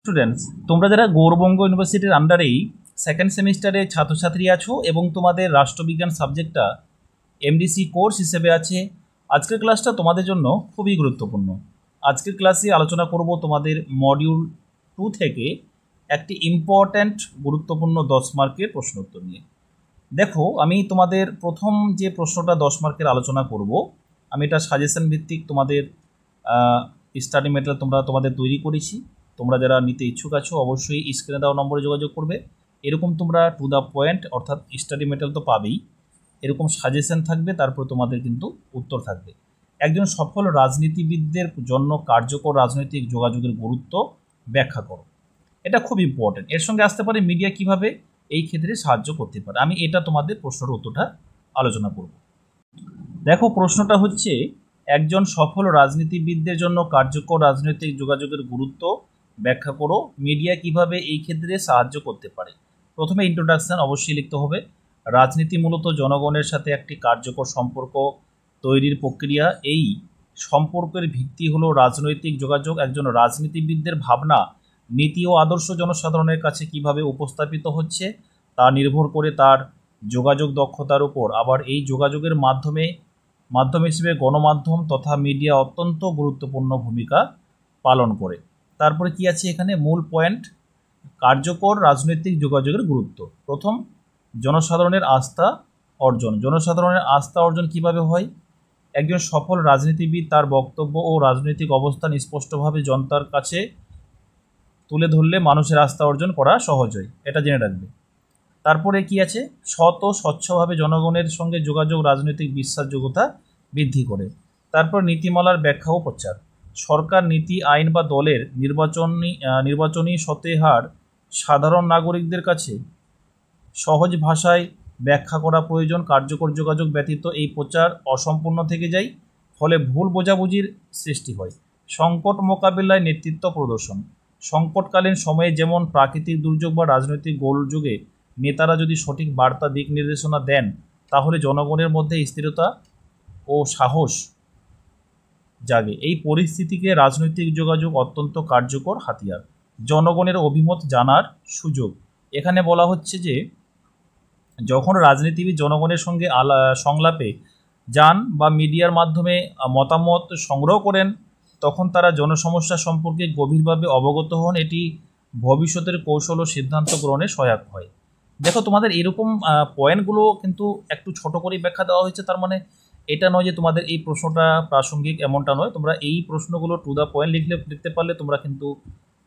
Students, তোমরা যারা গৌরবঙ্গ ইউনিভার্সিটির আন্ডারেই সেকেন্ড সেমিস্টারে ছাত্রছাত্রী আছো এবং তোমাদের রাষ্ট্রবিজ্ঞান সাবজেক্টটা এমডিসি কোর্স হিসেবে আছে, আজকের ক্লাসটা তোমাদের জন্য খুবই গুরুত্বপূর্ণ। আজকের ক্লাসে আলোচনা করব তোমাদের মডিউল 2 থেকে একটি ইম্পর্ট্যান্ট গুরুত্বপূর্ণ 10 মার্কের প্রশ্ন উত্তর নিয়ে। দেখো, আমি তোমাদের প্রথম যে প্রশ্নটা 10 মার্কের আলোচনা করব, আমি এটা সাজেশন ভিত্তিক তোমাদের স্টাডি মেটেরিয়াল তোমাদের তৈরি করেছি। তোমরা যারা নিতে ইচ্ছুক আছো অবশ্যই স্ক্রিনে দেওয়া নম্বরে যোগাযোগ করবে। এরকম তোমরা টু দ্য পয়েন্ট অর্থাৎ স্টাডি মেটেরিয়াল তো পাবেই, এরকম সাজেশন থাকবে, তারপর তোমাদের কিন্তু উত্তর থাকবে। একজন সফল রাজনীতিবিদদের জন্য কার্যকর রাজনৈতিক যোগাযোগের গুরুত্ব ব্যাখ্যা করো। এটা খুব ইম্পর্টেন্ট। এর সঙ্গে আসতে পারে মিডিয়া কিভাবে এই ক্ষেত্রে সাহায্য করতে পারে। আমি এটা তোমাদের প্রশ্নের উত্তরটা আলোচনা করব। দেখো, প্রশ্নটা হচ্ছে একজন সফল রাজনীতিবিদদের জন্য কার্যকর রাজনৈতিক যোগাযোগের গুরুত্ব ব্যাখ্যা করো, মিডিয়া কিভাবে এই ক্ষেত্রে সাহায্য করতে পারে। প্রথমে ইন্ট্রোডাকশন অবশ্যই লিখতে হবে। রাজনীতি মূলত জনগণের সাথে একটি কার্যকর সম্পর্ক তৈরির প্রক্রিয়া। এই সম্পর্কের ভিত্তি হলো রাজনৈতিক যোগাযোগ। একজন রাজনীতিবিদদের ভাবনা, নীতি ও আদর্শ জনসাধারণের কাছে কিভাবে উপস্থাপিত হচ্ছে তা নির্ভর করে তার যোগাযোগ দক্ষতার উপর। আবার এই যোগাযোগের মাধ্যম হিসেবে গণমাধ্যম তথা মিডিয়া অত্যন্ত গুরুত্বপূর্ণ ভূমিকা পালন করে। তারপরে কি আছে এখানে মূল পয়েন্ট, কার্যকর রাজনৈতিক যোগাযোগের গুরুত্ব। প্রথম, জনসাধারণের আস্থা অর্জন। জনসাধারণের আস্থা অর্জন কিভাবে হয়? একজন সফল রাজনীতিবিদ তার বক্তব্য ও রাজনৈতিক অবস্থান স্পষ্টভাবে জনতার কাছে তুলে ধরলে মানুষের আস্থা অর্জন করা সহজ হয়, এটা জেনে রাখবে। তারপরে কি আছে, সৎ ও স্বচ্ছভাবে জনগণের সঙ্গে যোগাযোগ রাজনৈতিক বিশ্বাসযোগ্যতা বৃদ্ধি করে। তারপর নীতিমালার ব্যাখ্যা ও প্রচার। সরকার, নীতি, আইন বা দলের নির্বাচনী সতেহার সাধারণ নাগরিকদের কাছে সহজ ভাষায় ব্যাখ্যা করা প্রয়োজন। কার্যকর যোগাযোগ ব্যতীত এই প্রচার অসম্পূর্ণ থেকে যায়, ফলে ভুল বোঝাবুঝির সৃষ্টি হয়। সংকট মোকাবিলায় নেতৃত্ব প্রদর্শন। সংকটকালীন সময়ে যেমন প্রাকৃতিক দুর্যোগ বা রাজনৈতিক গোলযোগে নেতারা যদি সঠিক বার্তা দিক নির্দেশনা দেন, তাহলে জনগণের মধ্যে স্থিরতা ও সাহস জাগে। এই পরিস্থিতিকে রাজনৈতিক যোগাযোগ অত্যন্ত কার্যকর হাতিয়ার। জনগণের অভিমত জানার সুযোগ। এখানে বলা হচ্ছে যে যখন রাজনীতিবিদ জনগণের সঙ্গে সংলাপে যান বা মিডিয়ার মাধ্যমে মতামত সংগ্রহ করেন, তখন তারা জনসমস্যা সম্পর্কে গভীরভাবে অবগত হন। এটি ভবিষ্যতের কৌশল ও সিদ্ধান্ত গ্রহণে সহায়ক হয়। দেখো, তোমাদের এরকম পয়েন্টগুলো কিন্তু একটু ছোট করেই ব্যাখ্যা দেওয়া হয়েছে। তার মানে এটা নয় যে তোমাদের এই প্রশ্নটা প্রাসঙ্গিক, এমনটা নয়। তোমরা এই প্রশ্নগুলো টু দ্য পয়েন্ট লিখতে পারলে তোমরা কিন্তু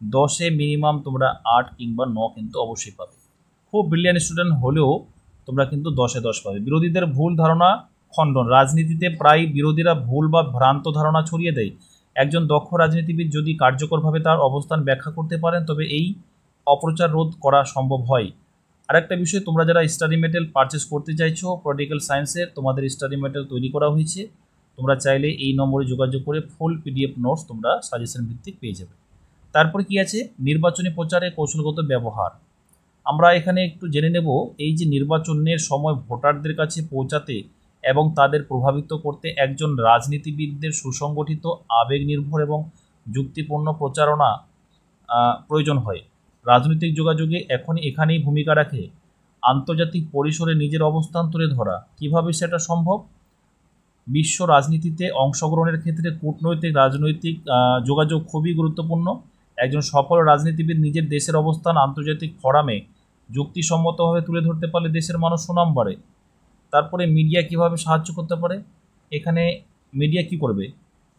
10-এ মিনিমাম তোমরা 8 কিংবা 9 কিন্তু অবশ্যই পাবে। খুব ব্রিলিয়ান্ট স্টুডেন্ট হলেও তোমরা কিন্তু 10-এ 10 পাবে। বিরোধীদের ভুল ধারণা খণ্ডন। রাজনীতিতে প্রায় বিরোধীরা ভুল বা ভ্রান্ত ধারণা ছড়িয়ে দেয়। একজন দক্ষ রাজনীতিবিদ যদি কার্যকরভাবে তার অবস্থান ব্যাখ্যা করতে পারেন, তবে এই অপপ্রচার রোধ করা সম্ভব হয়। আরেকটা বিষয়, তোমরা যারা স্টাডি মেটেরিয়াল পারচেস করতে চাইছো পলিটিক্যাল সায়েন্সের, তোমাদের স্টাডি মেটেরিয়াল তৈরি করা হয়েছে। তোমরা চাইলে এই নম্বরে যোগাযোগ করে ফুল পিডিএফ নোটস তোমরা সাজেশন ভিত্তিক পেয়ে যাবে। তারপর কি আছে, নির্বাচনী প্রচারে কৌশলগত ব্যবহার। আমরা এখানে একটু জেনে নেব, এই যে নির্বাচনের সময় ভোটারদের কাছে পৌঁছাতে এবং তাদের প্রভাবিত করতে একজন রাজনীতিবিদদের সুসংগঠিত, আবেগ নির্ভর এবং যুক্তিপূর্ণ প্রচারণা প্রয়োজন হয়। রাজনৈতিক যোগাযোগে এখানেই ভূমিকা রাখে আন্তর্জাতিক পরিসরে নিজের অবস্থান তুলে ধরা। কিভাবে সেটা সম্ভব? বিশ্ব রাজনীতিতে অংশগ্রহণের ক্ষেত্রে কূটনৈতিক রাজনৈতিক যোগাযোগ খুবই গুরুত্বপূর্ণ। একজন সফল রাজনীতিবিদ নিজের দেশের অবস্থান আন্তর্জাতিক ফোরামে যুক্তিসম্মতভাবে তুলে ধরতে পারলে দেশের মানুষ সুনাম বাড়ে। তারপরে মিডিয়া কিভাবে সাহায্য করতে পারে? এখানে মিডিয়া কি করবে?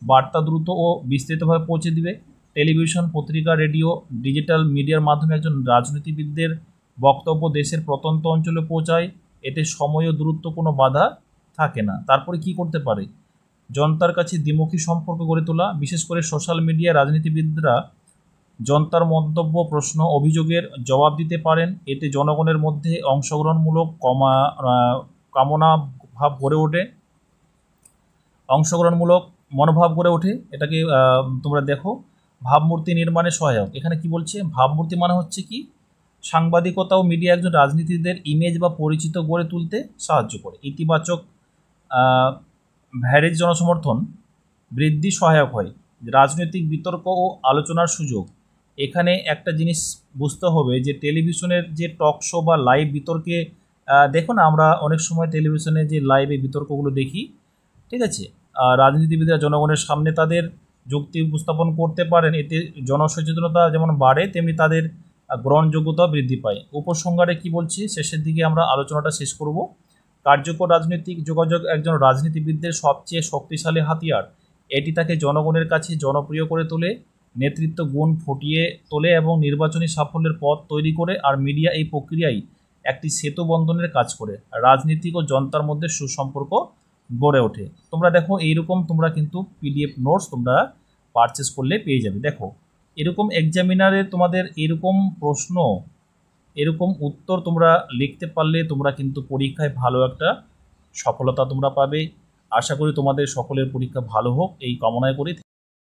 বার্তা দ্রুত ও বিস্তৃতভাবে পৌঁছে দিবে। টেলিভিশন, পত্রিকা, রেডিও, ডিজিটাল মিডিয়ার মাধ্যমে একজন রাজনীতিবিদদের বক্তব্য দেশের প্রত্যন্ত অঞ্চলে পৌঁছায়। এতে সময় ও দূরত্ব কোনো বাধা থাকে না। তারপরে কি করতে পারে? জনতার কাছে দ্বিমুখী সম্পর্ক গড়ে তোলা। বিশেষ করে সোশ্যাল মিডিয়ায় রাজনীতিবিদরা জনতার মন্তব্য, প্রশ্ন, অভিযোগের জবাব দিতে পারেন। এতে জনগণের মধ্যে অংশগ্রহণমূলক মনোভাব গড়ে ওঠে। এটাকে তোমরা দেখো, ভাবমূর্তি নির্মাণে সহায়ক। এখানে কি বলছে? ভাবমূর্তি মানে হচ্ছে কি, সাংবাদিকতা ও মিডিয়া একজন রাজনীতিদের ইমেজ বা পরিচিত গড়ে তুলতে সাহায্য করে। ইতিবাচক ভ্যারেজ জনসমর্থন বৃদ্ধি সহায়ক হয়। রাজনৈতিক বিতর্ক ও আলোচনার সুযোগ। এখানে একটা জিনিস বুঝতে হবে যে টেলিভিশনের যে টক শো বা লাইভ বিতর্কে দেখো না, আমরা অনেক সময় টেলিভিশনে যে লাইভে বিতর্কগুলো দেখি, ঠিক আছে, রাজনীতিবিদরা জনগণের সামনে তাদের যুক্তি উপস্থাপন করতে পারেন, এতে জনসচেতনতা যেমন বাড়ে তেমনি তাদের গ্রহণযোগ্যতা বৃদ্ধি পায়। উপসংহারে কি বলছি, শেষের দিকে আমরা আলোচনাটা শেষ করব। কার্যকর রাজনৈতিক যোগাযোগ একজন রাজনীতিবিদদের সবচেয়ে শক্তিশালী হাতিয়ার। এটি তাকে জনগণের কাছে জনপ্রিয় করে তোলে, নেতৃত্ব গুণ ফুটিয়ে তোলে এবং নির্বাচনী সাফল্যের পথ তৈরি করে। আর মিডিয়া এই প্রক্রিয়ায় একটি সেতু বন্ধনের কাজ করে, রাজনীতিক ও জনতার মধ্যে সুসম্পর্ক গড়ে ওঠে। তোমরা দেখো এইরকম তোমরা কিন্তু পিডিএফ নোটস তোমরা পারচেস করলে পেয়ে যাবে। দেখো এরকম এক্সামিনারে তোমাদের এরকম প্রশ্ন, এরকম উত্তর তোমরা লিখতে পারলে তোমরা কিন্তু পরীক্ষায় ভালো একটা সফলতা তোমরা পাবে। আশা করি তোমাদের সকলের পরীক্ষা ভালো হোক এই কামনায় করি।